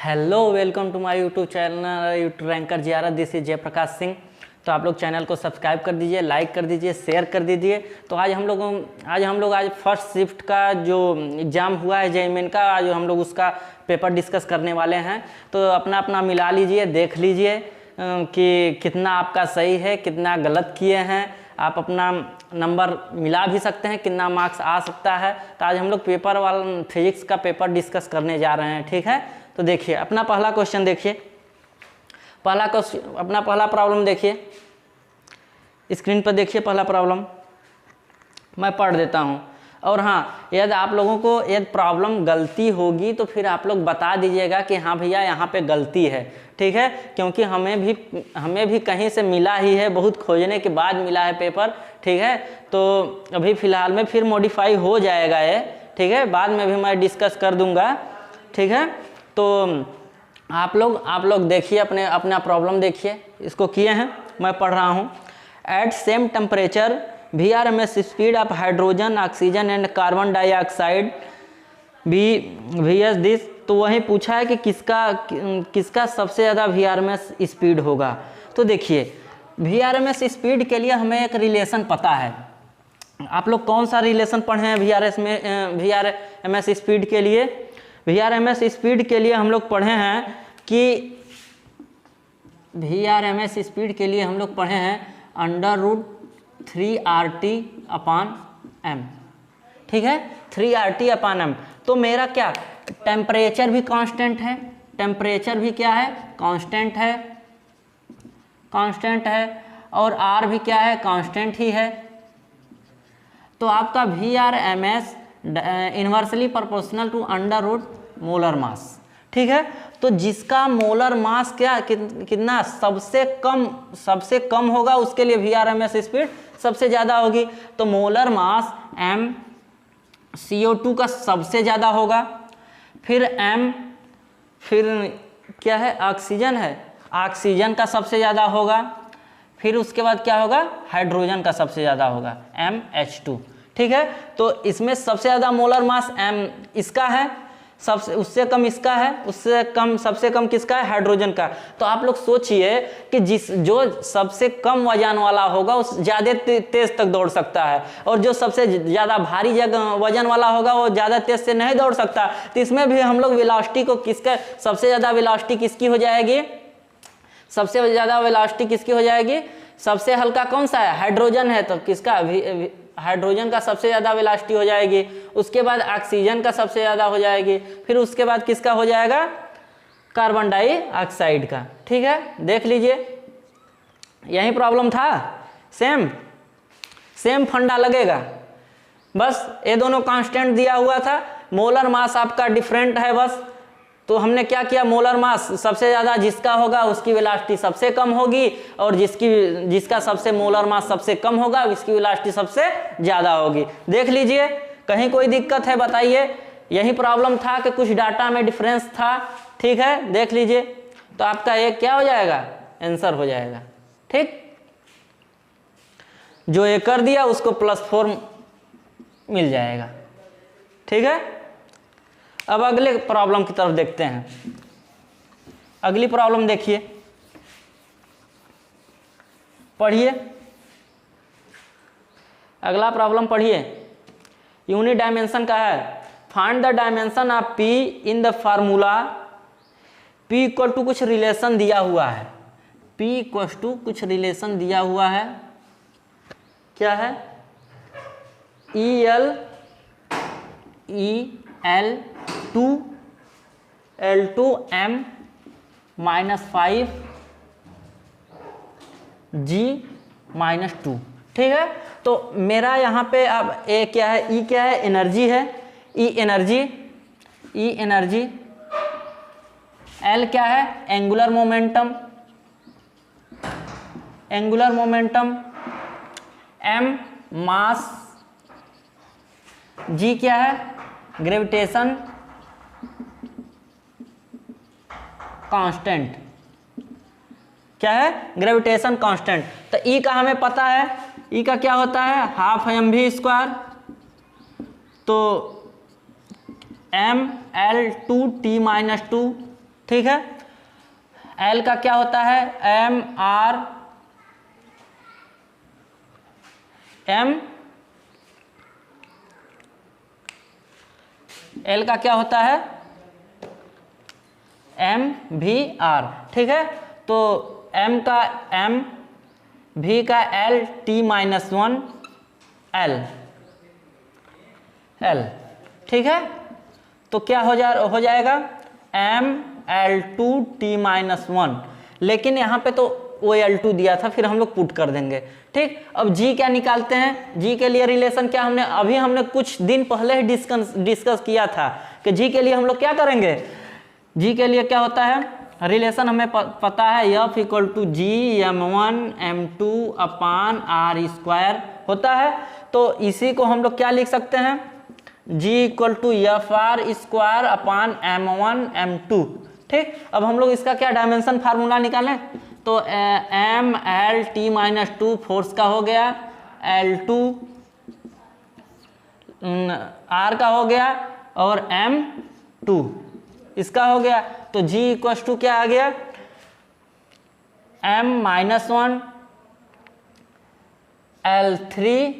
Hello welcome to my YouTube channel YouTube ranker Ziyarat. This is Jayprakash Singh. तो आप लोग channel को सब्सक्राइब कर दीजिए, लाइक कर दीजिए, शेयर कर दीजिए। तो आज हम लोग आज फर्स्ट शिफ्ट का जो एग्ज़ाम हुआ है जेईई मेन का, आज हम लोग उसका पेपर डिस्कस करने वाले हैं। तो अपना अपना मिला लीजिए, देख लीजिए कि कितना आपका सही है, कितना गलत किए हैं। आप अपना नंबर मिला भी सकते हैं, कितना मार्क्स आ सकता है। तो आज हम लोग पेपर वाला फिजिक्स का पेपर डिस्कस करने जा रहे हैं, ठीक है। तो देखिए अपना पहला क्वेश्चन देखिए, अपना पहला प्रॉब्लम देखिए, स्क्रीन पर देखिए। पहला प्रॉब्लम मैं पढ़ देता हूँ। और हाँ, यदि आप लोगों को यदि प्रॉब्लम गलती होगी तो फिर आप लोग बता दीजिएगा कि हाँ भैया यहाँ पे गलती है, ठीक है। क्योंकि हमें भी कहीं से मिला ही है, बहुत खोजने के बाद मिला है पेपर, ठीक है। तो अभी फ़िलहाल में फिर मॉडिफाई हो जाएगा ये, ठीक है। बाद में भी मैं डिस्कस कर दूँगा, ठीक है। तो आप लोग देखिए, अपना प्रॉब्लम देखिए। इसको किए हैं, मैं पढ़ रहा हूँ। At same temperature VRMS speed of hydrogen, oxygen and carbon dioxide VS this. तो वही पूछा है कि किसका सबसे ज़्यादा VRMS स्पीड होगा। तो देखिए VRMS स्पीड के लिए हमें एक रिलेशन पता है। आप लोग कौन सा रिलेशन पढ़े हैं VRMS स्पीड के लिए? VRMS स्पीड के लिए हम लोग पढ़े हैं कि VRMS स्पीड के लिए हम लोग पढ़े हैं √3RT/m, ठीक है। 3RT/m। तो मेरा क्या टेम्परेचर भी कांस्टेंट है, टेम्परेचर भी क्या है, कांस्टेंट है, और R भी क्या है, कांस्टेंट ही है। तो आपका VRMS inversely proportional to under molar mass, ठीक है। तो जिसका मोलर मास कितना सबसे कम होगा, उसके लिए VRMS स्पीड सबसे ज़्यादा होगी। तो मोलर मास m CO2 का सबसे ज़्यादा होगा, फिर क्या है, ऑक्सीजन है, ऑक्सीजन का सबसे ज़्यादा होगा, फिर उसके बाद क्या होगा, हाइड्रोजन का सबसे ज़्यादा होगा MH2, ठीक है। तो इसमें सबसे ज़्यादा मोलर मास m इसका है, उससे कम इसका है, सबसे कम किसका है, हाइड्रोजन का। तो आप लोग सोचिए कि जो सबसे कम वजन वाला होगा उस ज़्यादा तेज तक दौड़ सकता है, और जो सबसे ज़्यादा भारी वजन वाला होगा वो ज़्यादा तेज से नहीं दौड़ सकता। तो इसमें भी हम लोग वेलोसिटी को सबसे ज़्यादा वेलोसिटी किसकी हो जाएगी, सबसे ज़्यादा वेलोसिटी किसकी हो जाएगी, सबसे हल्का कौन सा है, हाइड्रोजन है, तो किसका, हाइड्रोजन का सबसे ज़्यादा वेलोसिटी हो जाएगी। उसके बाद ऑक्सीजन का सबसे ज़्यादा हो जाएगी, फिर उसके बाद किसका हो जाएगा, कार्बन डाइऑक्साइड का, ठीक है। देख लीजिए, यही प्रॉब्लम था, सेम फंडा लगेगा, बस ये दोनों कांस्टेंट दिया हुआ था, मोलर मास आपका डिफरेंट है बस। तो हमने क्या किया, मोलर मास सबसे ज़्यादा जिसका होगा उसकी वेलोसिटी सबसे कम होगी, और जिसका सबसे मोलर मास सबसे कम होगा उसकी वेलोसिटी सबसे ज़्यादा होगी। देख लीजिए, कहीं कोई दिक्कत है बताइए। यही प्रॉब्लम था कि कुछ डाटा में डिफरेंस था, ठीक है। देख लीजिए, तो आपका ये क्या हो जाएगा, आंसर हो जाएगा, ठीक। जो ये कर दिया उसको +4 मिल जाएगा, ठीक है। अब अगले प्रॉब्लम की तरफ देखते हैं। अगली प्रॉब्लम देखिए, पढ़िए, अगला प्रॉब्लम पढ़िए। यूनिट डायमेंशन का है, find the dimension of P in the formula. P equal to कुछ रिलेशन दिया हुआ है, P इक्वल टू कुछ रिलेशन दिया हुआ है, क्या है, EL2M-5G-2, ठीक है। तो मेरा यहाँ पे अब ए क्या है, E क्या है, एनर्जी है, E एनर्जी, L क्या है, एंगुलर मोमेंटम, M मास, G क्या है, ग्रेविटेशन कांस्टेंट, क्या है, ग्रेविटेशन कांस्टेंट। तो E का हमें पता है, E का क्या होता है, ½ mv²। तो ml2t-2 ठीक है। एल का क्या होता है, एम आर एम, एल का क्या होता है एम भी आर, ठीक है। तो एम का एम, भी का L, T minus one L, L, ठीक है। तो क्या हो जाएगा M L two T minus one, लेकिन यहाँ पे तो वो एल टू दिया था, फिर हम लोग पुट कर देंगे, ठीक। अब जी क्या निकालते हैं, जी के लिए रिलेशन क्या हमने कुछ दिन पहले ही डिस्कस किया था कि जी के लिए हम लोग क्या करेंगे। जी के लिए क्या होता है, रिलेशन हमें पता है, F equal to G M one M two upon R square होता है। तो इसी को हम लोग क्या लिख सकते हैं, G equal to F R square upon M one M two, ठीक। अब हम लोग इसका क्या डायमेंशन फार्मूला निकालें, तो M L T minus two force का हो गया, एल टू आर का हो गया, और एम टू इसका हो गया। तो जी इक्वल टू क्या आ गया, M minus one L three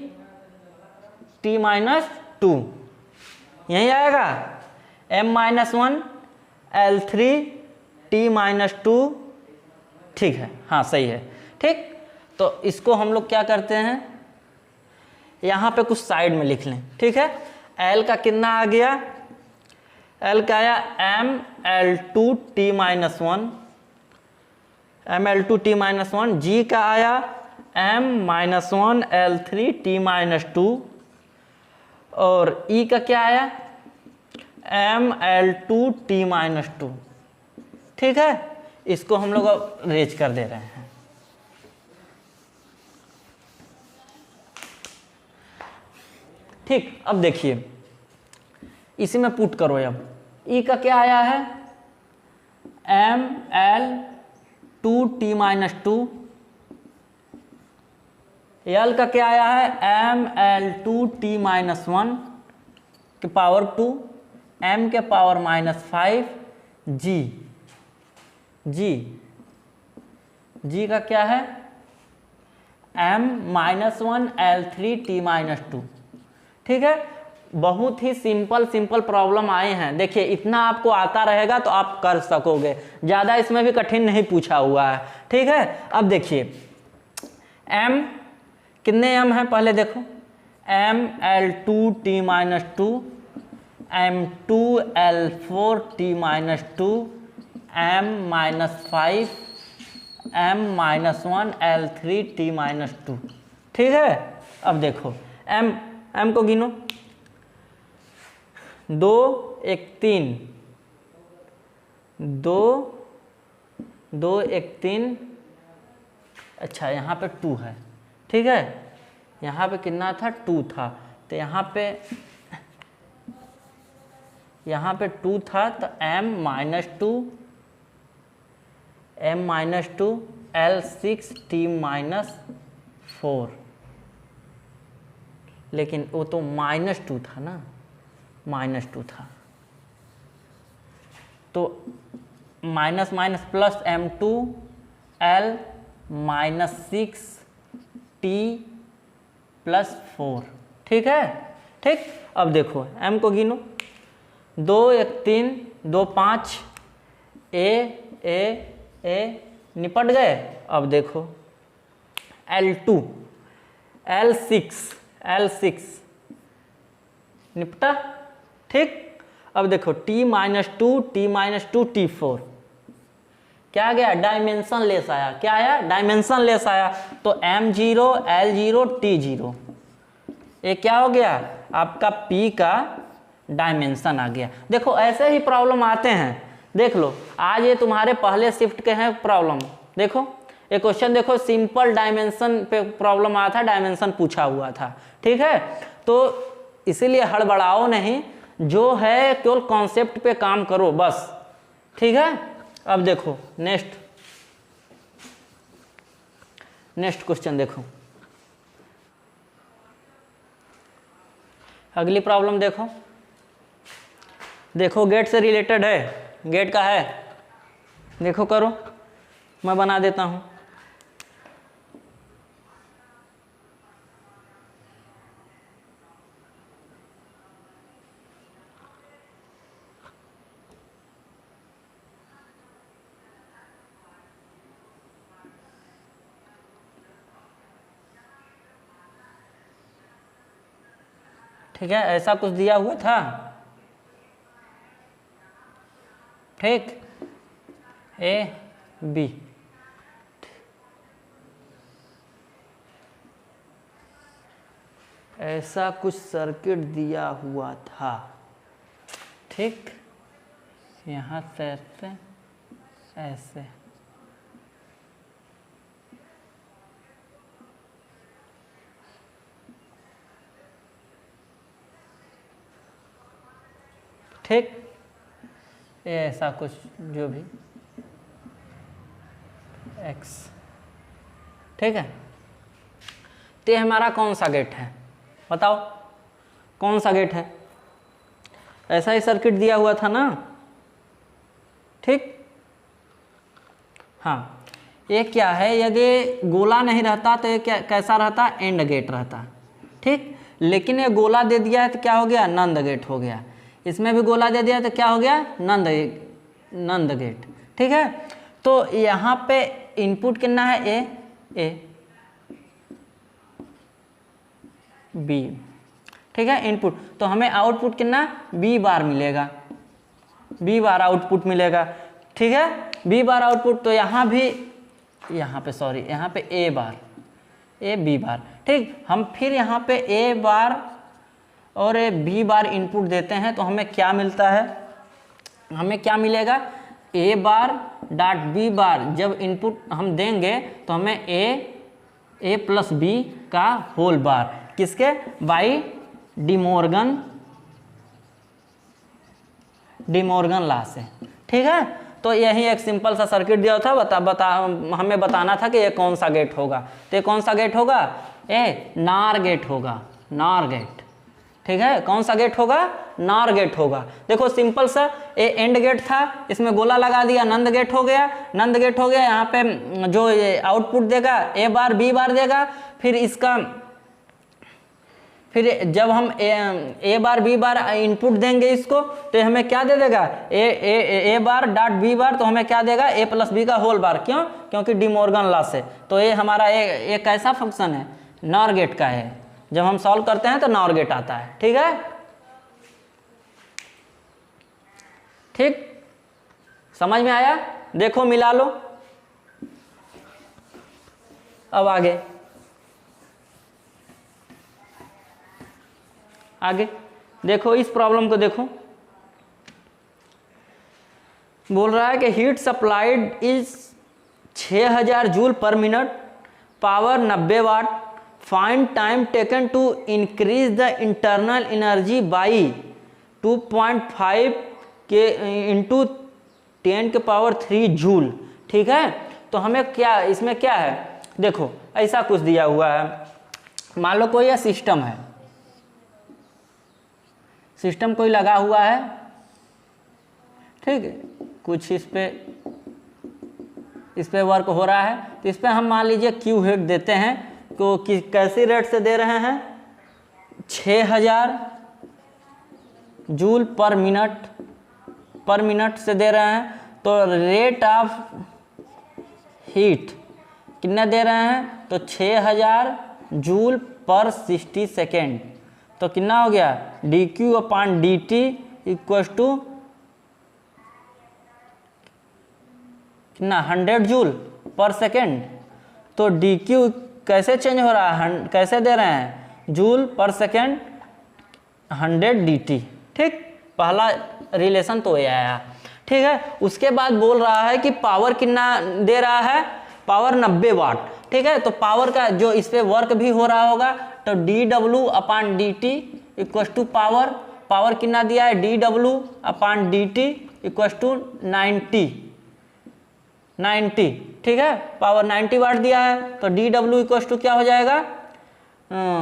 T minus two, यही आएगा M minus one L three T minus two, ठीक है, हाँ सही है, ठीक। तो इसको हम लोग क्या करते हैं, यहाँ पे कुछ साइड में लिख लें, ठीक है। एल का कितना आ गया, एल का आया M L two T minus one, M L two T minus one, G का आया M minus one L three T minus two, और ई का क्या आया M L two T minus two, ठीक है। इसको हम लोग अब रेज कर दे रहे हैं, ठीक। अब देखिए इसी में पुट करो, अब ई का क्या आया है M L two T minus two, L का क्या आया है M L two T minus one के पावर टू, एम के power minus five, G, G, G का क्या है M minus one L three T minus two, ठीक है। बहुत ही सिंपल प्रॉब्लम आए हैं, देखिए इतना आपको आता रहेगा तो आप कर सकोगे, ज़्यादा इसमें भी कठिन नहीं पूछा हुआ है, ठीक है। अब देखिए m कितने m है पहले देखो, m L two T minus two, M two L four T minus two, M minus five, M minus one L three T minus two, ठीक है। अब देखो m को गिनो, दो एक तीन, दो दो एक तीन, अच्छा यहाँ पे टू है, ठीक है। यहाँ पे कितना था टू था, तो यहाँ पे टू था, तो m minus two L six T minus four, लेकिन वो तो माइनस टू था ना, माइनस टू था, तो minus minus plus M two L minus six T plus four, ठीक है, ठीक। अब देखो m को गिनो, दो एक तीन, दो पाँच, ए निपट गए। अब देखो L2 L6 निपटा, ठीक। अब देखो T माइनस टू T4 क्या आ गया, डायमेंशन लेस आया, क्या आया डायमेंशन लेस आया, तो M0 L0 T0, ये क्या हो गया आपका P का डायमेंशन आ गया। देखो ऐसे ही प्रॉब्लम आते हैं, देख लो आज ये तुम्हारे पहले शिफ्ट के हैं प्रॉब्लम। देखो एक क्वेश्चन देखो, सिंपल डायमेंशन पे प्रॉब्लम आया था, डायमेंशन पूछा हुआ था, ठीक है। तो इसीलिए हड़बड़ाओ नहीं, जो है केवल कॉन्सेप्ट पे काम करो बस, ठीक है। अब देखो नेक्स्ट क्वेश्चन देखो, अगली प्रॉब्लम देखो, गेट से रिलेटेड है, गेट का है देखो करो, मैं बना देता हूँ। ठीक है, ऐसा कुछ दिया हुआ था। ठीक, ए बी, ऐसा कुछ सर्किट दिया हुआ था। ठीक, यहाँ से ऐसे ठीक, ये ऐसा कुछ जो भी x, ठीक है। तो ये हमारा कौन सा गेट है, बताओ कौन सा गेट है? ऐसा ही सर्किट दिया हुआ था ना। ठीक, हाँ, ये क्या है, यदि गोला नहीं रहता तो ये क्या कैसा रहता? एंड गेट रहता। ठीक, लेकिन ये गोला दे दिया है तो क्या हो गया? नंद गेट हो गया। इसमें भी गोला दे दिया तो क्या हो गया? NAND gate. ठीक है, तो यहाँ पे इनपुट कितना है? A B. ठीक है, इनपुट, तो हमें आउटपुट कितना? बी बार मिलेगा, बी बार आउटपुट मिलेगा। ठीक है, बी बार आउटपुट, तो यहाँ भी, यहाँ पे सॉरी, यहाँ पे ए बार, ए बी बार। ठीक, हम फिर यहाँ पे ए बार और ए बी बार इनपुट देते हैं तो हमें क्या मिलता है? हमें क्या मिलेगा? ए बार डॉट बी बार जब इनपुट हम देंगे तो हमें ए प्लस बी का होल बार, किसके? बाई डिमॉर्गन लॉ से। ठीक है, तो यही एक सिंपल सा सर्किट दिया था, हमें बताना था कि ये कौन सा गेट होगा। तो ये कौन सा गेट होगा? ए नार गेट होगा, नार गेट। ठीक है, कौन सा गेट होगा? नार गेट होगा। देखो सिंपल सा, ए एंड गेट था, इसमें गोला लगा दिया, नंद गेट हो गया, नंद गेट हो गया। यहाँ पे जो आउटपुट देगा ए बार बी बार देगा, फिर इसका, फिर जब हम ए बार बी बार इनपुट देंगे इसको तो हमें क्या दे देगा? ए बार डॉट बी बार, तो हमें क्या देगा? ए प्लस बी का होल बार। क्यों? क्योंकि डिमॉर्गन लॉ से। तो ये हमारा एक कैसा फंक्शन है? नॉर गेट का है। जब हम सॉल्व करते हैं तो नॉर गेट आता है। ठीक है, ठीक, समझ में आया? देखो मिला लो। अब आगे देखो, इस प्रॉब्लम को देखो, बोल रहा है कि heat supplied is 6000 joule per minute, power 90 watt, find time taken to increase the internal energy by 2.5 K into 10⁻³ joule. ठीक है, तो हमें क्या, इसमें क्या है? देखो ऐसा कुछ दिया हुआ है, मान लो कोई यह सिस्टम है, सिस्टम कोई लगा हुआ है। ठीक है, कुछ इस पे वर्क हो रहा है, तो इस पे हम मान लीजिए क्यू हेड देते हैं, तो कैसी रेट से दे रहे हैं? 6000 जूल पर मिनट से दे रहे हैं। तो रेट ऑफ हीट कितना दे रहे हैं? तो 6000 जूल पर 60 सेकेंड। तो कितना हो गया? dQ/dt इक्वल्स टू कितना? 100 जूल पर सेकेंड। तो dQ कैसे चेंज हो रहा है? कैसे दे रहे हैं? जूल पर सेकेंड 100 dt। ठीक, पहला रिलेशन तो ये आया। ठीक है, उसके बाद बोल रहा है कि पावर कितना दे रहा है? पावर 90 वाट। ठीक है, तो पावर का जो इस पे वर्क भी हो रहा होगा, तो dW/dt इक्वल्स टू पावर कितना दिया है? dW/dt equals to 90। ठीक है, पावर 90 वाट दिया है, तो dW इक्वल्स टू क्या हो जाएगा?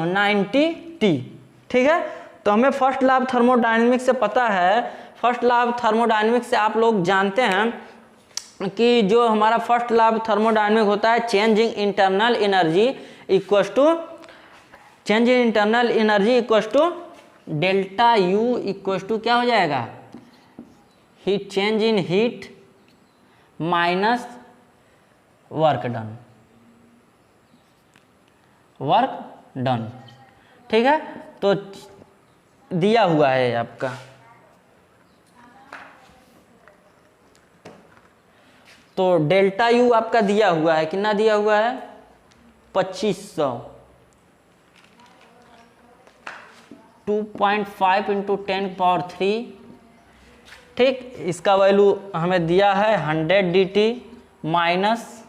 90t। ठीक है, तो हमें फर्स्ट लॉ ऑफ थर्मोडायनेमिक्स से पता है, फर्स्ट लॉ ऑफ थर्मोडायनेमिक्स से आप लोग जानते हैं कि जो हमारा फर्स्ट लॉ ऑफ थर्मोडायनेमिक होता है, change in internal energy equals to delta U equals to क्या हो जाएगा, heat change in heat minus work done. ठीक है, तो दिया हुआ है आपका, तो डेल्टा यू आपका दिया हुआ है, कितना दिया हुआ है, 2500, 2.5 इंटू 10⁻³ ठीक। इसका वैल्यू हमें दिया है 100 dt माइनस,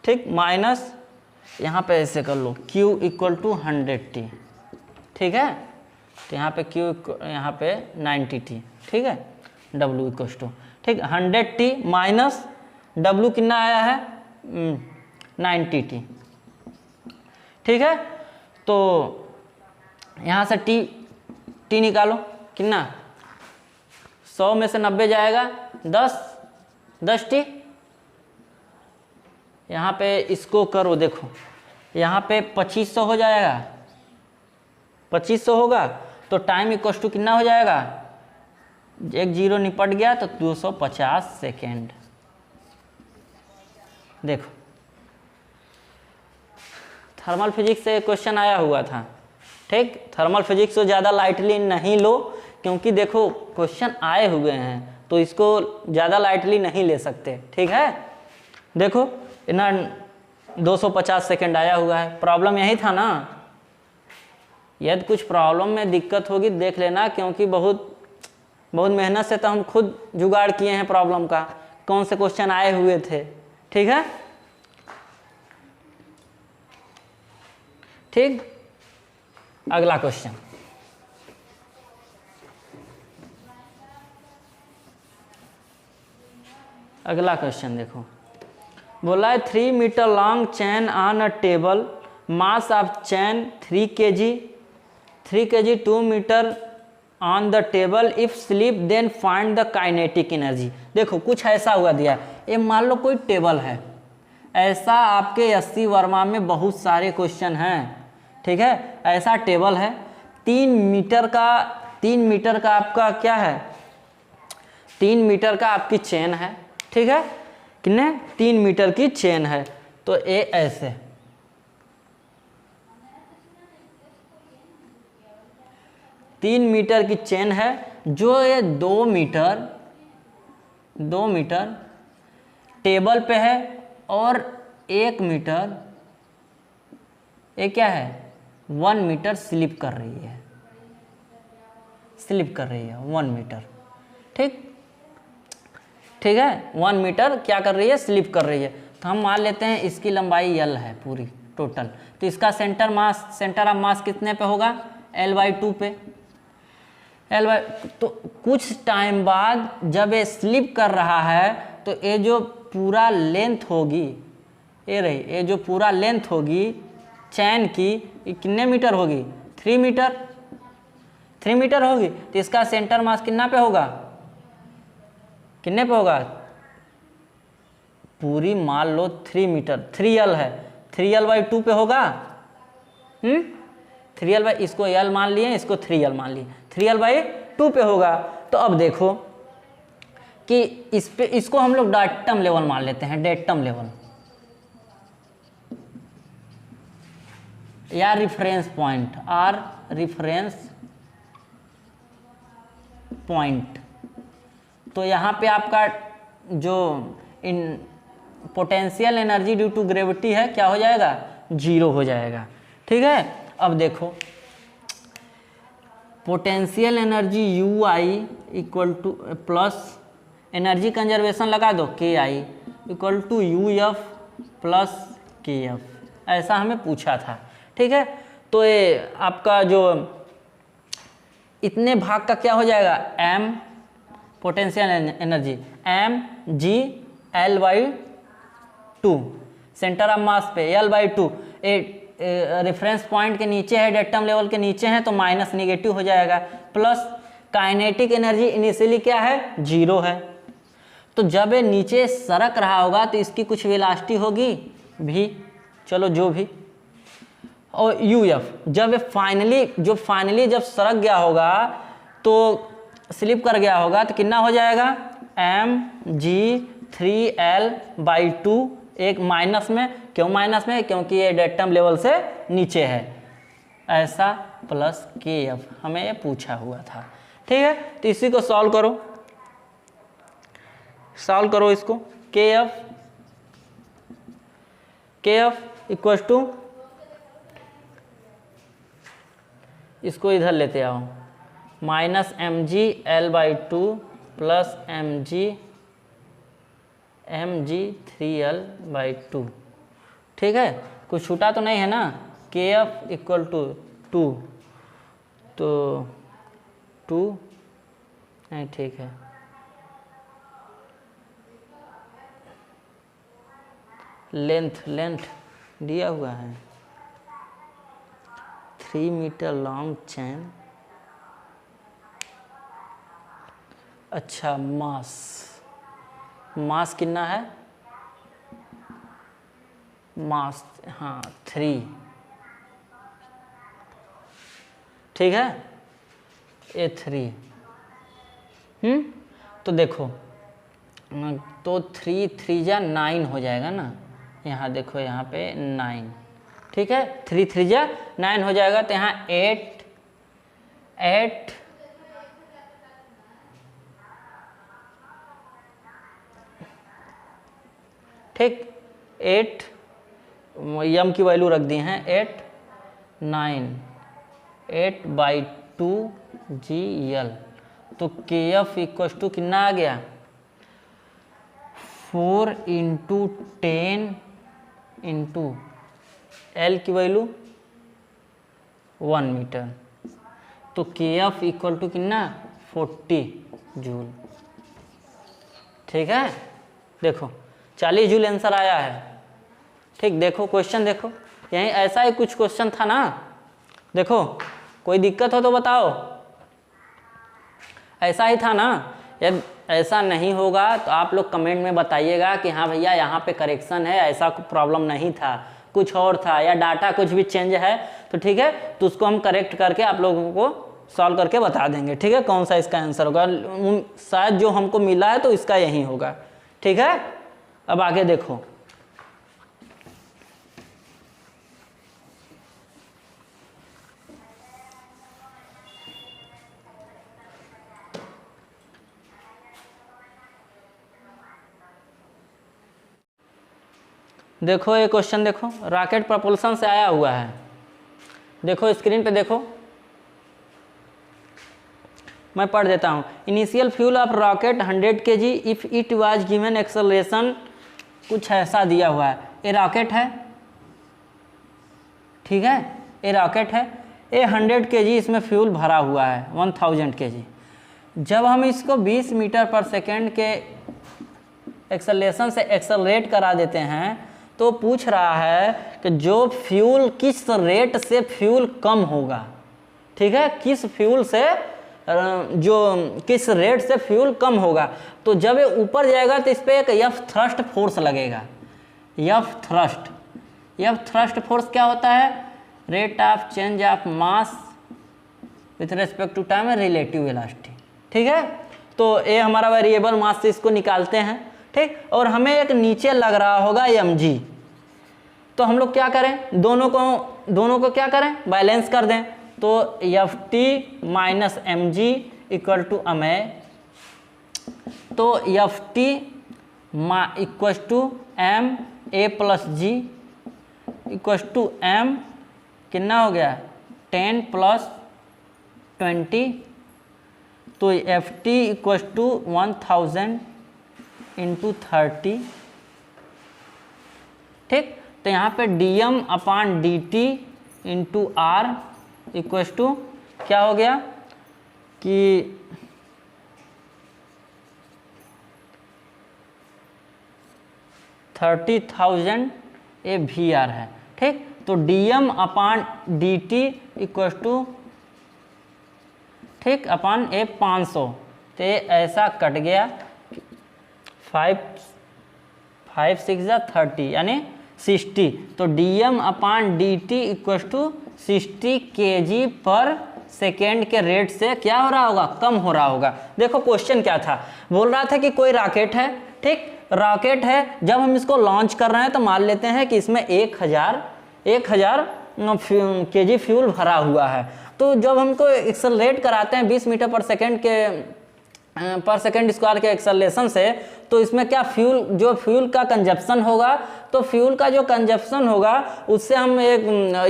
ठीक, माइनस यहाँ पे ऐसे कर लो Q इक्वल टू 100T, ठीक है। तो यहाँ पे Q यहाँ पे 90T, ठीक है। W इक्वल टू, ठीक, 100T माइनस W कितना आया है 90T, ठीक है। तो यहाँ से T निकालो, कितना, 100 में से 90 जाएगा 10T। यहाँ पे इसको करो, देखो यहाँ पे 2500 हो जाएगा, 2500 होगा तो टाइम इक्वल टू कितना हो जाएगा, एक जीरो निपट गया तो 250 सेकेंड। देखो थर्मल फिजिक्स से क्वेश्चन आया हुआ था, ठीक। थर्मल फिजिक्स को ज़्यादा लाइटली नहीं लो, क्योंकि देखो क्वेश्चन आए हुए हैं तो इसको ज़्यादा लाइटली नहीं ले सकते, ठीक है। देखो इतना 250 सेकेंड आया हुआ है, प्रॉब्लम यही था ना। यदि कुछ प्रॉब्लम में दिक्कत होगी देख लेना, क्योंकि बहुत मेहनत से तो हम खुद जुगाड़ किए हैं प्रॉब्लम का, कौन से क्वेश्चन आए हुए थे, ठीक है। ठीक, अगला क्वेश्चन, अगला क्वेश्चन देखो, बोला है 3 metre long chain on a table, mass of chain 3 kg 2 metre on the table, if slip then find the kinetic energy. देखो कुछ ऐसा हुआ दिया है, ये मान लो कोई टेबल है, ऐसा आपके 80 वर्मा में बहुत सारे क्वेश्चन हैं, ठीक है। ऐसा टेबल है, 3 मीटर का आपका क्या है, 3 मीटर का आपकी चेन है, ठीक है। कितने, 3 मीटर की चेन है, तो ये ऐसे 3 मीटर की चेन है, जो ये 2 मीटर टेबल पे है, और 1 मीटर ये क्या है 1 मीटर स्लिप कर रही है, 1 मीटर, ठीक है। 1 मीटर क्या कर रही है, स्लिप कर रही है। तो हम मान लेते हैं इसकी लंबाई L है पूरी टोटल, तो इसका सेंटर ऑफ मास कितने पे होगा, L/2 पे। तो कुछ टाइम बाद जब ये स्लिप कर रहा है तो ये जो पूरा लेंथ होगी, ये जो पूरा लेंथ होगी चैन की, ये कितने मीटर होगी, 3 मीटर होगी। तो इसका सेंटर मास कितना पे होगा, कितने पे होगा, पूरी मान लो 3 मीटर, 3L है, 3L/2 पे होगा, 3L इसको L मान लिए, इसको 3L मान लिए, 3L/2 पे होगा। तो अब देखो कि इसको हम लोग डेटम लेवल मान लेते हैं, डेटम लेवल या रिफरेंस पॉइंट, रिफरेंस पॉइंट। तो यहाँ पे आपका जो potential energy due to gravity है क्या हो जाएगा, 0 हो जाएगा, ठीक है। अब देखो potential energy UI equal to plus energy conservation लगा दो KI equal to UF plus KF, ऐसा हमें पूछा था, ठीक है। तो ये आपका जो इतने भाग का क्या हो जाएगा, M potential energy mg/L/2, centre of mass पे L/2, रेफरेंस पॉइंट के नीचे है, डेटम लेवल के नीचे है, तो माइनस निगेटिव हो जाएगा, प्लस काइनेटिक एनर्जी इनिशियली क्या है, 0 है। तो जब ये नीचे सरक रहा होगा तो इसकी कुछ वेलोसिटी होगी v, चलो जो भी, और uf जब फाइनली जब सरक गया होगा तो स्लिप कर गया होगा तो कितना हो जाएगा, mg3l/2, एक माइनस में, क्यों माइनस में, क्योंकि ये डेटम लेवल से नीचे है, ऐसा प्लस kf हमें ये पूछा हुआ था। ठीक है, तो इसी को सॉल्व करो इसको, kf इक्वल टू, इसको इधर लेते आओ, माइनस mg/2 प्लस mg3l/2। ठीक है, कुछ छूटा तो नहीं है ना, kf इक्वल टू 2, तो 2 नहीं, ठीक है, लेंथ दिया हुआ है 3 मीटर लॉन्ग चैन। अच्छा, मास कितना है, मास, हाँ 3, ठीक है, ये 3, तो देखो, तो 3 3 जा 9 हो जाएगा ना, यहाँ देखो, यहाँ पे 9, ठीक है, 3 3 जा 9 हो जाएगा, तो यहाँ 8 ठीक, 8 यम की वैल्यू रख दी हैं, 8/2 GL, तो KF इक्वल टू कितना आ गया, 4 × 10 × L की वैल्यू 1 मीटर, तो KF इक्वल टू कितना, 40 जूल। ठीक है, देखो 40 जूल आंसर आया है। ठीक, देखो क्वेश्चन देखो, यहीं ऐसा ही कुछ क्वेश्चन था ना, देखो कोई दिक्कत हो तो बताओ, ऐसा ही था ना, यदि ऐसा नहीं होगा तो आप लोग कमेंट में बताइएगा कि हाँ भैया यहाँ पे करेक्शन है, ऐसा प्रॉब्लम नहीं था, कुछ और था, या डाटा कुछ भी चेंज है, तो ठीक है, तो उसको हम करेक्ट करके आप लोगों को सॉल्व करके बता देंगे। ठीक है, कौन सा इसका आंसर होगा, शायद जो हमको मिला है तो इसका यही होगा। ठीक है, अब आगे देखो, देखो ये क्वेश्चन देखो, रॉकेट प्रपोल्सन से आया हुआ है, देखो स्क्रीन पे देखो, मैं पढ़ देता हूँ। Initial fuel of rocket 100 kg if it was given acceleration, कुछ ऐसा दिया हुआ है, ये रॉकेट है, ठीक है, ये रॉकेट है, ये 100 kg इसमें फ्यूल भरा हुआ है, 1000 kg। जब हम इसको 20 मीटर पर सेकेंड के एक्सेलरेशन से एक्सेलरेट करा देते हैं, तो पूछ रहा है कि जो फ्यूल किस रेट से फ्यूल कम होगा। ठीक है, किस फ्यूल से किस रेट से फ्यूल कम होगा। तो जब ये ऊपर जाएगा तो इस पर एक एफ थ्रस्ट फोर्स लगेगा, एफ थ्रस्ट फोर्स क्या होता है, rate of change of mass with respect to time relative velocity. ठीक है, तो ये हमारा वेरिएबल मास से इसको निकालते हैं। ठीक, और हमें एक नीचे लग रहा होगा mg, तो हम लोग क्या करें, दोनों को क्या करें, बैलेंस कर दें, तो ft minus mg equal to M A, तो ft equal to m a plus g equal to m कितना हो गया 10 + 20, तो ft इक्वल टू 1000 × 30। ठीक, तो यहाँ पे dm/dt × r इक्वल टू क्या हो गया कि 30,000 ये VR है। ठीक, तो dm/dt इक्वल टू ठीक, अपन ए 500, तो ऐसा कट गया 5 6 30 यानी 60, तो dm/dt इक्वल टू 60 kg पर सेकेंड के रेट से क्या हो रहा होगा, कम हो रहा होगा। देखो क्वेश्चन क्या था, बोल रहा था कि कोई रॉकेट है, ठीक, रॉकेट है, जब हम इसको लॉन्च कर रहे हैं तो मान लेते हैं कि इसमें 1000 kg फ्यूल भरा हुआ है। तो जब हमको एक्सेलरेट कराते हैं 20 मीटर पर सेकेंड स्क्वायर के एक्सेलरेशन से, तो इसमें क्या जो फ्यूल का कंजप्शन होगा, तो फ्यूल का जो कंजप्शन होगा उससे हम एक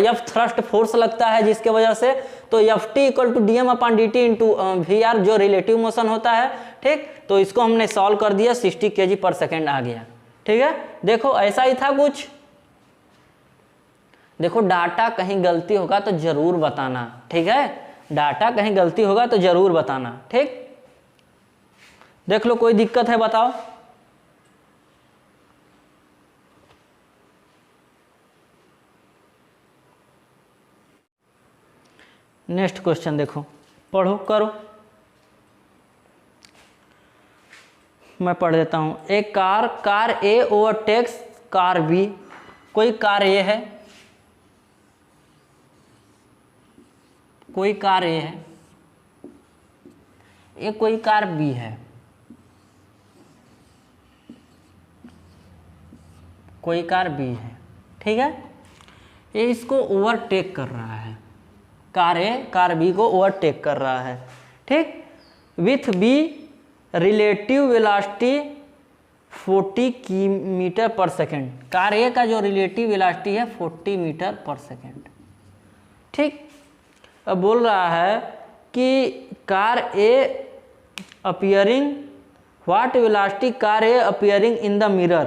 एफ थ्रस्ट फोर्स लगता है जिसके वजह से, तो F T equal to dm/dt into V R जो रिलेटिव मोशन होता है, ठीक। तो इसको हमने सॉल्व कर दिया, 60 kg पर सेकेंड आ गया, ठीक है। देखो ऐसा ही था कुछ। देखो डाटा कहीं गलती होगा तो जरूर बताना, ठीक है, डाटा कहीं गलती होगा तो जरूर बताना, ठीक। देख लो कोई दिक्कत है बताओ। नेक्स्ट क्वेश्चन देखो, पढ़ो करो, मैं पढ़ देता हूं। एक car A overtakes car B, कोई कार ए है, कोई कार ए है, ये कोई कार बी है, कोई कार बी है, ठीक है। ये इसको ओवरटेक कर रहा है, कार ए कार बी को ओवरटेक कर रहा है, ठीक। With B relative velocity 40 metre per second, car A का जो रिलेटिव वेलोसिटी है 40 मीटर पर सेकेंड, ठीक। अब बोल रहा है कि car A appearing what velocity car A appearing in the mirror,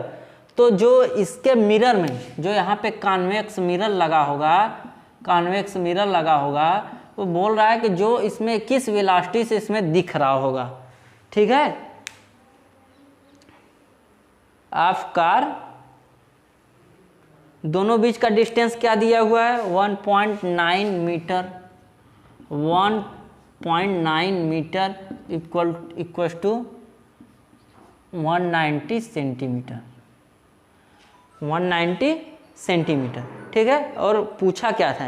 तो जो इसके मिरर में, जो यहाँ पे कॉन्वेक्स मिरर लगा होगा, कॉन्वेक्स मिरर लगा होगा, वो बोल रहा है कि जो इसमें किस वेलोसिटी से इसमें दिख रहा होगा, ठीक है। ऑफ कार, दोनों बीच का डिस्टेंस क्या दिया हुआ है, 1.9 metre, 1.9 metre equal to 190 centimetre, 190 centimetre, ठीक है। और पूछा क्या था,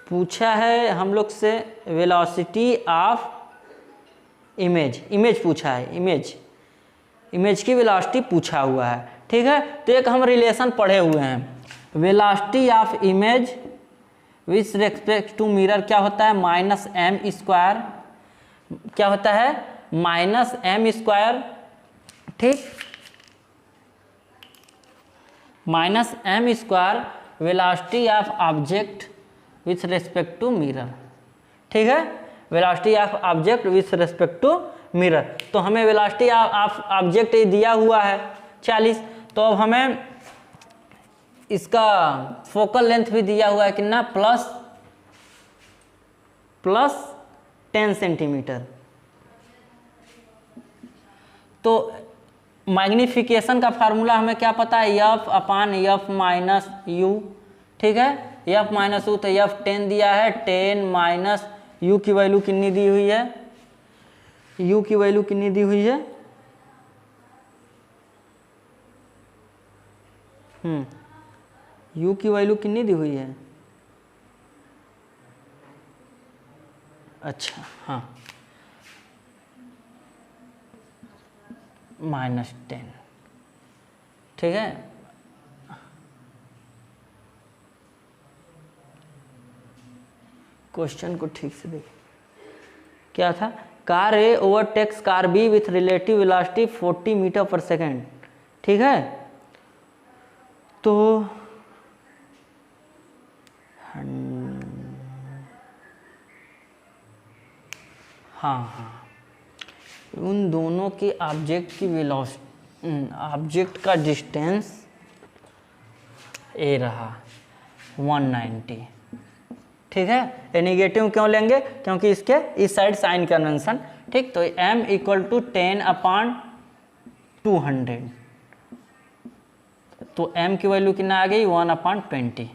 पूछा है हम लोग से वेलोसिटी ऑफ इमेज पूछा है, इमेज की वेलोसिटी पूछा हुआ है, ठीक है। तो एक हम रिलेशन पढ़े हुए हैं, velocity of image with respect to mirror क्या होता है, -m², क्या होता है, -m², ठीक, -m² velocity of object with respect to mirror, ठीक है, velocity of object with respect to mirror. तो हमें वेलोसिटी ऑफ ऑब्जेक्ट दिया हुआ है 40, तो अब हमें इसका फोकल लेंथ भी दिया हुआ है कितना, प्लस 10 सेंटीमीटर। तो मैग्निफिकेशन का फार्मूला हमें क्या पता है, F/F-U, ठीक है, F-U, तो F10 दिया है, 10 माइनस U की वैल्यू कितनी दी हुई है, U की वैल्यू कितनी दी हुई है, U की वैल्यू कितनी दी हुई है, अच्छा हाँ, -10, ठीक है। क्वेश्चन को ठीक से देखिए, क्या था, car A overtakes car B with relative velocity 40 metre per second, ठीक है। तो हाँ, उन दोनों के ऑब्जेक्ट की वेलोसिटी, ऑब्जेक्ट का डिस्टेंस ए रहा 190, ठीक है। ये निगेटिव क्यों लेंगे, क्योंकि इसके इस साइड साइन कन्वेंशन, ठीक। तो m = 10/200, तो m की वैल्यू कितना आ गई, 1/20,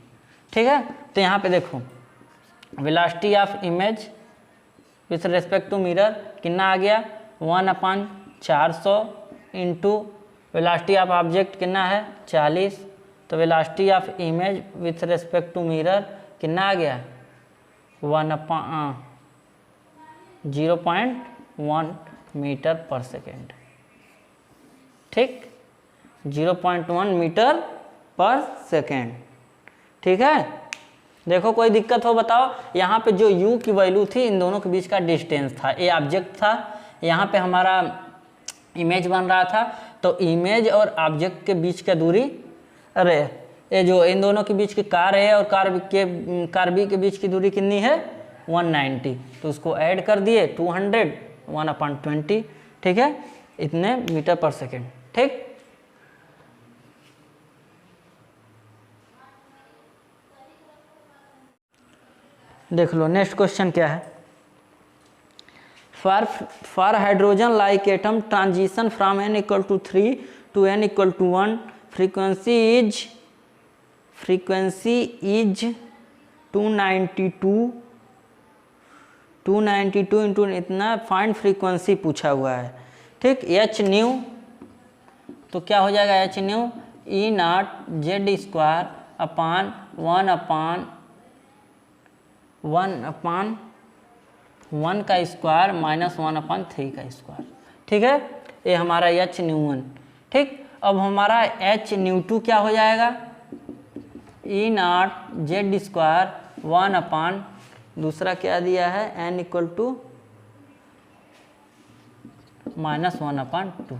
ठीक है। तो यहाँ पे देखो velocity of image with respect to mirror कितना आ गया 1/400 इंटू वेलोसिटी ऑफ ऑब्जेक्ट कितना है 40, तो velocity of image with respect to mirror कितना आ गया 0.1 मीटर पर सेकेंड। ठीक, 0.1 मीटर पर सेकेंड। ठीक है, देखो कोई दिक्कत हो बताओ। यहाँ पे जो u की वैल्यू थी इन दोनों के बीच का डिस्टेंस था, ये ऑब्जेक्ट था, यहाँ पे हमारा इमेज बन रहा था, तो इमेज और ऑब्जेक्ट के बीच का दूरी, अरे ये जो इन दोनों के बीच की कार है और कार बी के बीच की दूरी कितनी है 190, तो उसको ऐड कर दिए 200 1/20। ठीक है, इतने मीटर पर सेकेंड। ठीक, देख लो नेक्स्ट क्वेश्चन क्या है। For hydrogen like atom transition from n = 3 to n = 1 frequency is 292 into इतना, फाइंड फ्रीक्वेंसी पूछा हुआ है। ठीक, h न्यू, तो क्या हो जाएगा h न्यू E0 Z² अपान 1/1 का स्क्वायर माइनस 1/3 का स्क्वायर। ठीक है, ये हमारा h न्यू1। ठीक, अब हमारा h न्यू2 क्या हो जाएगा E0 Z² 1/, दूसरा क्या दिया है n = -1/2।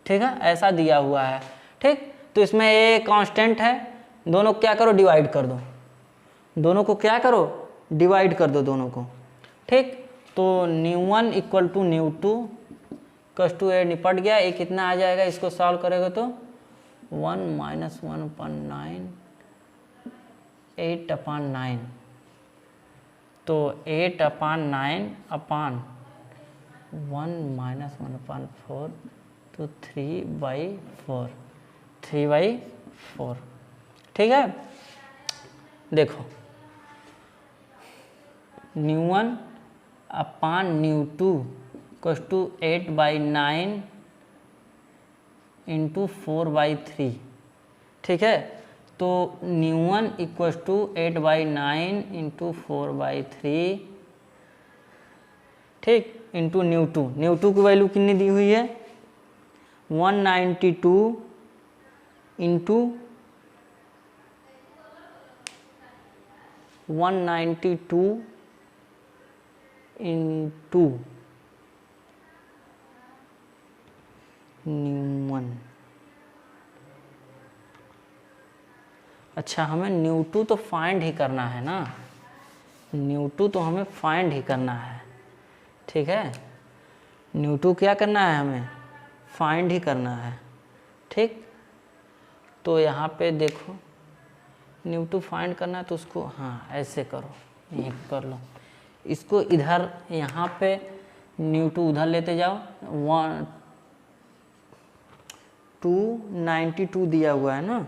ठीक है, ऐसा दिया हुआ है। ठीक, तो इसमें ये कांस्टेंट है, दोनों को क्या करो डिवाइड कर दो, दोनों को क्या करो डिवाइड कर दो दोनों को। ठीक, तो न्यू1 = न्यू2 कस टू ए निपट गया, ये कितना आ जाएगा, इसको सॉल्व करेगा तो 1 - 1/9 8/9, तो 8/9 अपान 1 - 1/4 तो 3/4। ठीक है, देखो न्यू1 अपान न्यू2 कस टू 8/9 इंटू 4/3। ठीक है, तो न्यू1 = 8/9 इंटू 4/3। ठीक, इंटू न्यू2 की वैल्यू कितनी दी हुई है 192 इंटू 192 इंटू न्यू1। अच्छा, हमें न्यू2 तो फाइंड ही करना है ना, न्यू2 तो हमें फाइंड ही करना है। ठीक है, न्यू2 क्या करना है हमें फाइंड ही करना है। ठीक, तो यहाँ पे देखो न्यू2 फाइंड करना है तो उसको हाँ ऐसे करो, ये कर लो, इसको इधर यहाँ पे न्यू2 उधर लेते जाओ, 292 दिया हुआ है ना,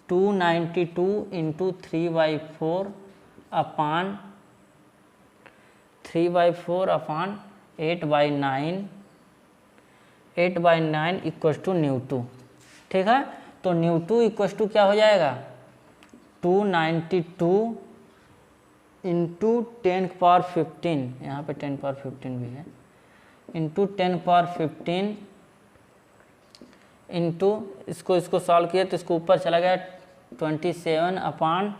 292 इंटू 3/4 अपान 3/4 अपान 8/9 = न्यू2। ठीक है, तो न्यू2 = क्या हो जाएगा 292 इंटू 10⁻15, यहाँ पे 10⁻15 भी है, इंटू 10⁻15 इंटू इसको सॉल्व किया तो इसको ऊपर चला गया 27 अपान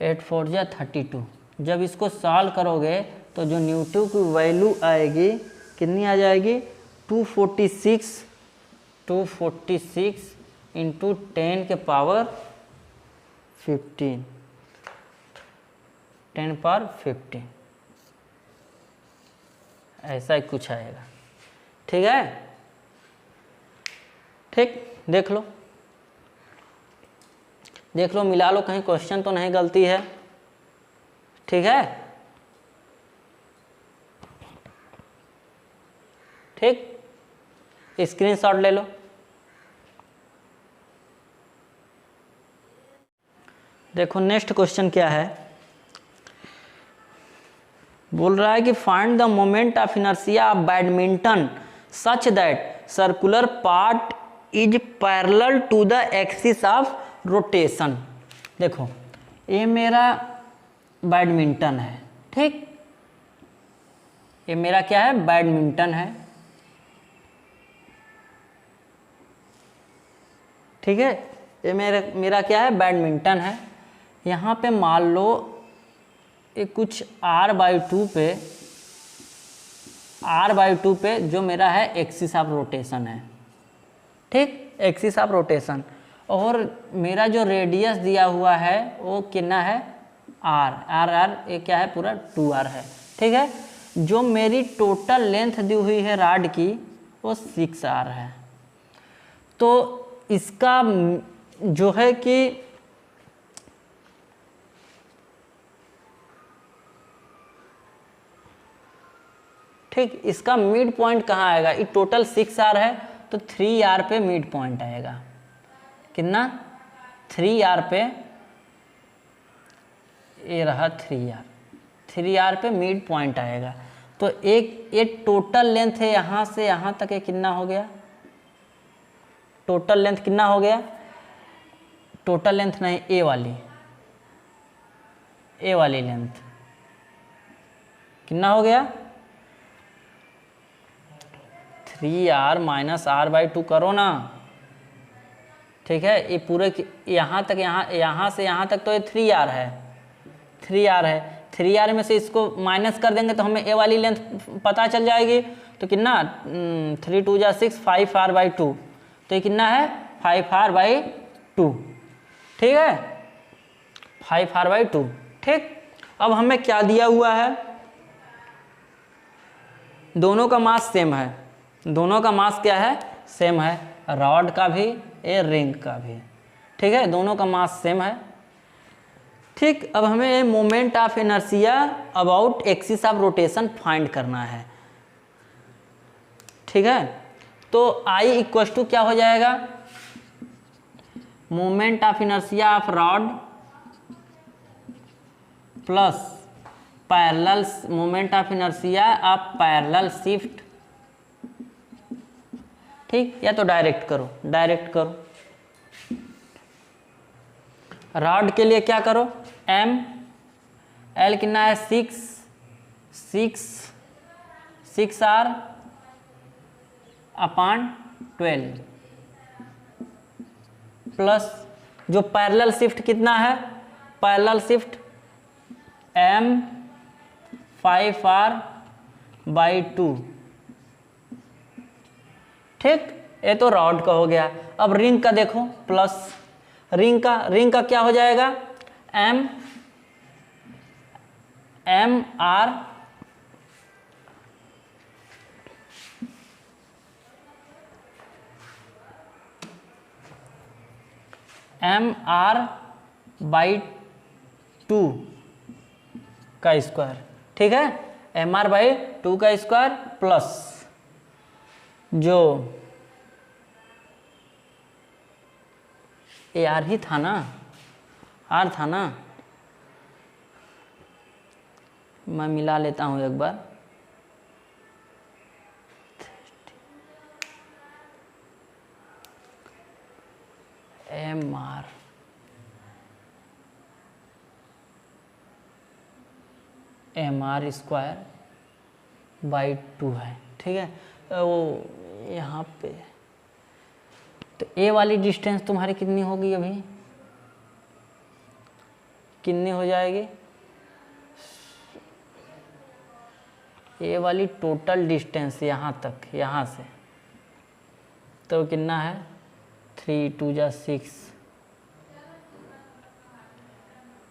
8 4 जा 32। जब इसको सॉल्व करोगे तो जो न्यू2 की वैल्यू आएगी कितनी आ जाएगी 246 इंटू 10⁻15 10⁻15 ऐसा ही कुछ आएगा। ठीक है, ठीक, देख लो मिला लो, कहीं क्वेश्चन तो नहीं गलती है। ठीक है, ठीक, स्क्रीनशॉट ले लो। देखो नेक्स्ट क्वेश्चन क्या है, बोल रहा है कि find the moment of inertia of badminton such that circular part is parallel to the axis of rotation. देखो ये मेरा बैडमिंटन है, ठीक, ये मेरा क्या है, बैडमिंटन है, ठीक है, ये मेरा क्या है, बैडमिंटन है। यहाँ पे मान लो ये कुछ r/2 पे जो मेरा है एक्सिस ऑफ रोटेशन है, ठीक, एक्सिस ऑफ रोटेशन, और मेरा जो रेडियस दिया हुआ है वो कितना है, r ये क्या है, पूरा 2r है, ठीक है। जो मेरी टोटल लेंथ दी हुई है रॉड की वो 6r है। तो इसका जो है कि ठीक, इसका मिड पॉइंट कहाँ आएगा, ये टोटल 6r है तो 3r पे मिड पॉइंट आएगा, कितना, 3r पे, ये रहा 3r पे मिड पॉइंट आएगा। तो एक ये टोटल लेंथ है यहाँ से यहाँ तक, ये कितना हो गया, टोटल लेंथ कितना हो गया, टोटल लेंथ नहीं, ए वाली लेंथ कितना हो गया, 3r माइनस r/2 करो ना, ठीक है। ये पूरे यहाँ तक, यहाँ से यहाँ तक तो ये 3r है, 3r में से इसको माइनस कर देंगे तो हमें ए वाली लेंथ पता चल जाएगी। तो कितना, 3 2 जा 6, 5r/2, तो ये कितना है, 5r/2, ठीक है, 5r/2, ठीक। अब हमें क्या दिया हुआ है, दोनों का मास सेम है, दोनों का मास क्या है, सेम है, रॉड का भी ये रिंग का भी, ठीक है, दोनों का मास सेम है, ठीक। अब हमें moment of inertia about axis of rotation find करना है, ठीक है। तो I इक्वल टू क्या हो जाएगा, moment of inertia of rod plus parallel moment of inertia of parallel shift, ठीक, या तो डायरेक्ट करो, रॉड के लिए क्या करो, L कितना है, 6r/12 प्लस जो पैरेलल शिफ्ट कितना है, पैरेलल शिफ्ट M 5r/2, ठीक, ये तो रॉड का हो गया। अब रिंग का देखो, प्लस रिंग का क्या हो जाएगा, mr/2 का स्क्वायर, ठीक है, mr/2 का स्क्वायर प्लस जो ये आर ही था ना, आर था ना, मैं मिला लेता हूँ एक बार, mr स्क्वायर बाई 2 है, ठीक है। वो यहाँ पे तो ए वाली डिस्टेंस तुम्हारी कितनी होगी, अभी कितनी हो जाएगी, ए वाली टोटल डिस्टेंस यहाँ तक, यहाँ से तो कितना है, 3 2 जा 6,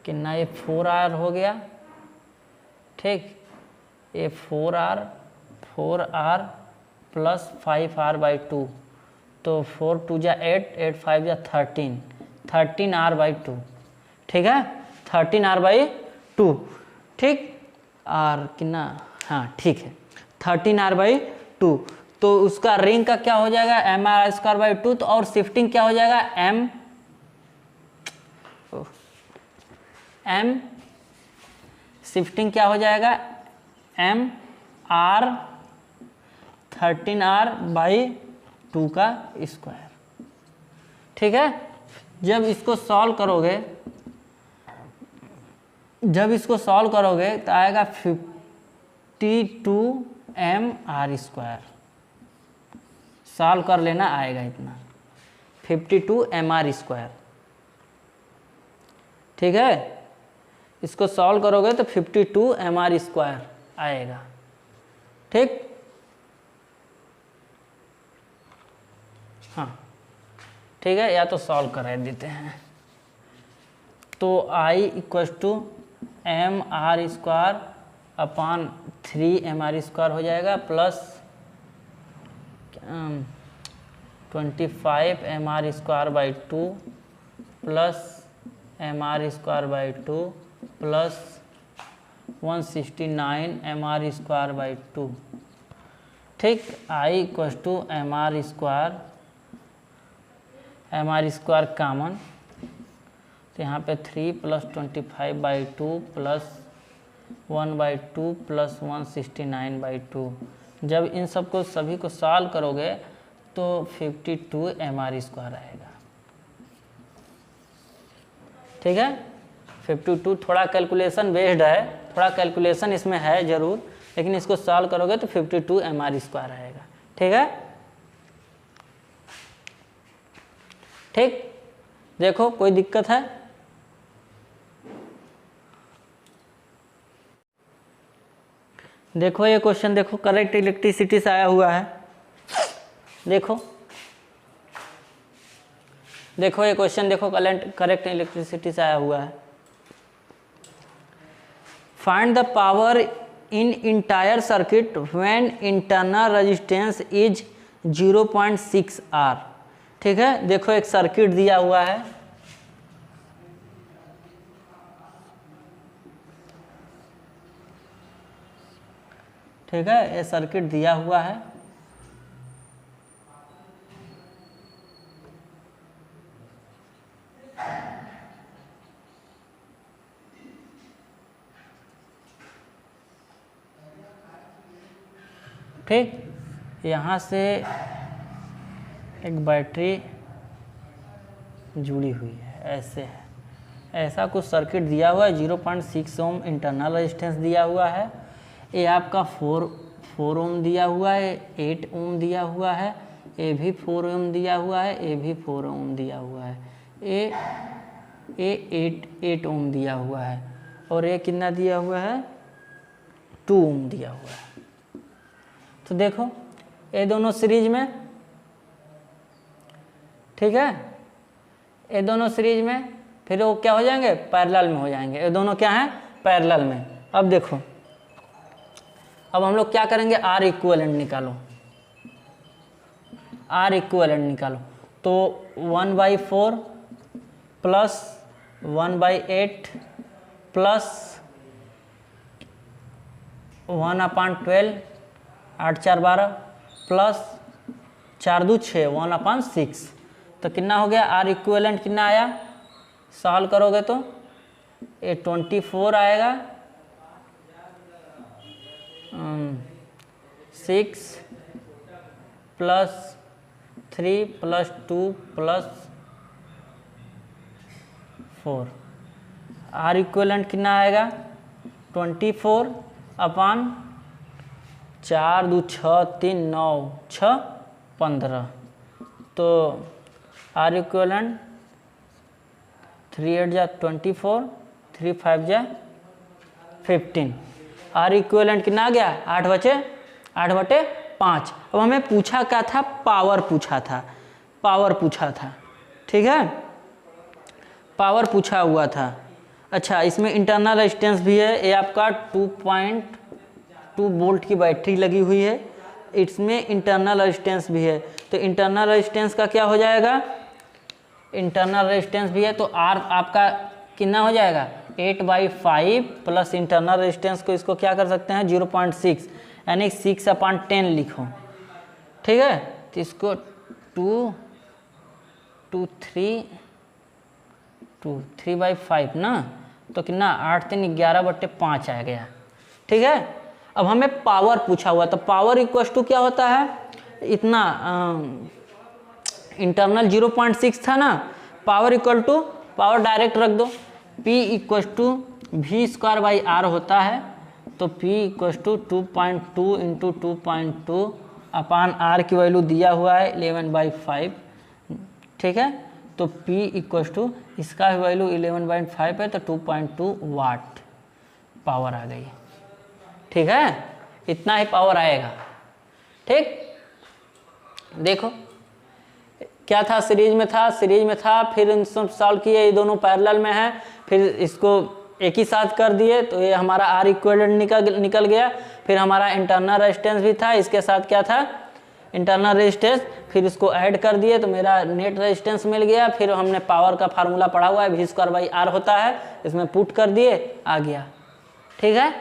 कितना, ये 4r हो गया, ठीक, ये 4r प्लस 5r/2, तो 4 2 जा 8, 8 5 जा 13r/2, ठीक है, 13r/2, ठीक, और कितना, हाँ ठीक है, 13r/2। तो उसका रिंग का क्या हो जाएगा, mr²/2, तो और शिफ्टिंग क्या हो जाएगा, m शिफ्टिंग क्या हो जाएगा, एम आर 13r/2 का स्क्वायर। ठीक है, जब इसको सॉल्व करोगे तो आएगा 52mr²। सॉल्व कर लेना, आएगा इतना 52mr²। ठीक है, इसको सॉल्व करोगे तो 52mr² आएगा। ठीक, हाँ ठीक है, या तो सॉल्व कर देते हैं। तो I = mr²/3mr² हो जाएगा, plus 25mr²/2 plus mr²/2 plus 169mr²/2। ठीक, I = mr² कॉमन, तो यहाँ पे 3 + 25/2 प्लस 1/2 प्लस 169/2। जब इन सबको सभी को सॉल्व करोगे तो 52mr² आएगा। ठीक है, 52 थोड़ा कैलकुलेशन बेस्ड है, थोड़ा कैलकुलेशन इसमें है ज़रूर, लेकिन इसको सॉल्व करोगे तो 52mr² आएगा। ठीक है, ठीक, देखो कोई दिक्कत है? देखो ये क्वेश्चन देखो, करेक्ट इलेक्ट्रिसिटी से आया हुआ है। देखो ये क्वेश्चन देखो, करेक्ट इलेक्ट्रिसिटी से आया हुआ है। Find the power in entire circuit when internal resistance is 0.6 R। ठीक है, देखो एक सर्किट दिया हुआ है, ठीक है, ये सर्किट दिया हुआ है। ठीक, यहाँ से एक बैटरी जुड़ी हुई है, ऐसे है, ऐसा कुछ सर्किट दिया हुआ है। 0.6 ओम इंटरनल रेजिस्टेंस दिया हुआ है। ये आपका 4 ओम दिया हुआ है, 8 ओम दिया हुआ है, ये भी 4 ओम दिया हुआ है, ये भी 4 ओम दिया हुआ है, ये 8 ओम दिया हुआ है, और ये कितना दिया हुआ है? 2 ओम दिया हुआ है। तो देखो ये दोनों सीरीज में, ठीक है, ये दोनों सीरीज में, फिर वो क्या हो जाएंगे? पैरेलल में हो जाएंगे। ये दोनों क्या हैं? पैरेलल में। अब देखो, अब हम लोग क्या करेंगे? R इक्विवेलेंट निकालो, R इक्विवेलेंट निकालो। तो 1/4 प्लस 1/8 प्लस 1/12, 8 4 12 प्लस 4 2 6, 1/6। तो कितना हो गया? R इक्विवेलेंट कितना आया? सॉल्व करोगे तो ये 24 आएगा, 6 plus 3 plus 2 plus 4। R equivalent कितना आएगा? 24 अपान 4 2 6 3 9 6 15। तो R इक्विवेलेंट 3 8 जा 24, 3 5 जा 15। R इक्विवेलेंट कितना आ गया? 8/5। अब हमें पूछा क्या था? पावर पूछा था, ठीक है, पावर पूछा हुआ था। अच्छा, इसमें इंटरनल रेजिस्टेंस भी है। ये आपका 2.2 वोल्ट की बैटरी लगी हुई है, इसमें इंटरनल रेजिस्टेंस भी है। तो इंटरनल रेजिस्टेंस का क्या हो जाएगा? इंटरनल रेजिस्टेंस भी है तो R आपका कितना हो जाएगा? 8/5 प्लस इंटरनल रेजिस्टेंस को इसको क्या कर सकते हैं? 0.6, यानी 6/10 लिखो, ठीक है। तो इसको 3/5 ना, तो कितना? 8 3 11/5 आ गया, ठीक है। अब हमें पावर पूछा हुआ, तो पावर इक्वल टू क्या होता है, इतना इंटरनल 0.6 था ना, power equal to power direct रख दो, P इक्वल टू v² होता है, तो P equal to 2.2 into 2.2 upon R की वैल्यू दिया हुआ है 11/5, ठीक है। तो P इक्वल टू इसका वैल्यू 11/5 है, तो 2.2 वाट पावर आ गई, ठीक है, इतना ही पावर आएगा। ठीक, देखो क्या था, सीरीज में था, फिर इन सब सॉल्व किए, ये दोनों पैरेलल में है, फिर इसको एक ही साथ कर दिए, तो ये हमारा R इक्विवेलेंट निकल गया। फिर हमारा इंटरनल रेजिस्टेंस भी था, इसके साथ क्या था, इंटरनल रेजिस्टेंस, फिर इसको ऐड कर दिए तो मेरा नेट रेजिस्टेंस मिल गया। फिर हमने पावर का फार्मूला पढ़ा हुआ है, v²/R होता है, इसमें पुट कर दिए, आ गया। ठीक है,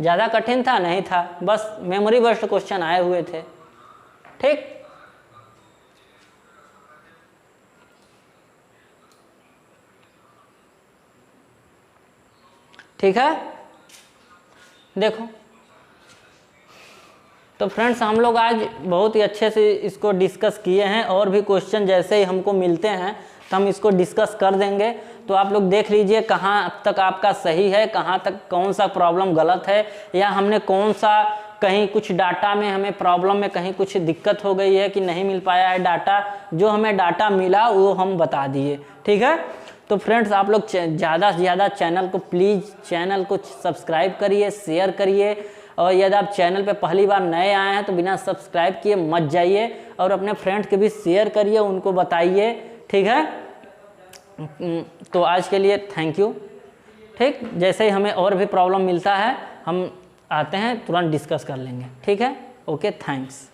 ज़्यादा कठिन था नहीं था, बस मेमोरी बेस्ड क्वेश्चन आए हुए थे। ठीक, ठीक है, देखो तो फ्रेंड्स हम लोग आज बहुत ही अच्छे से इसको डिस्कस किए हैं, और भी क्वेश्चन जैसे ही हमको मिलते हैं तो हम इसको डिस्कस कर देंगे। तो आप लोग देख लीजिए कहाँ तक आपका सही है, कहाँ तक कौन सा प्रॉब्लम गलत है, या हमने कौन सा कहीं कुछ डाटा में हमें प्रॉब्लम में कहीं कुछ दिक्कत हो गई है कि नहीं मिल पाया है डाटा, जो हमें डाटा मिला वो हम बता दिए। ठीक है, तो फ्रेंड्स आप लोग ज़्यादा से ज़्यादा चैनल को प्लीज़ चैनल को सब्सक्राइब करिए, शेयर करिए, और यदि आप चैनल पे पहली बार नए आए हैं तो बिना सब्सक्राइब किए मत जाइए, और अपने फ्रेंड्स के भी शेयर करिए, उनको बताइए। ठीक है, तो आज के लिए थैंक यू। ठीक, जैसे ही हमें और भी प्रॉब्लम मिलता है हम आते हैं, तुरंत डिस्कस कर लेंगे। ठीक है, ओके, थैंक्स।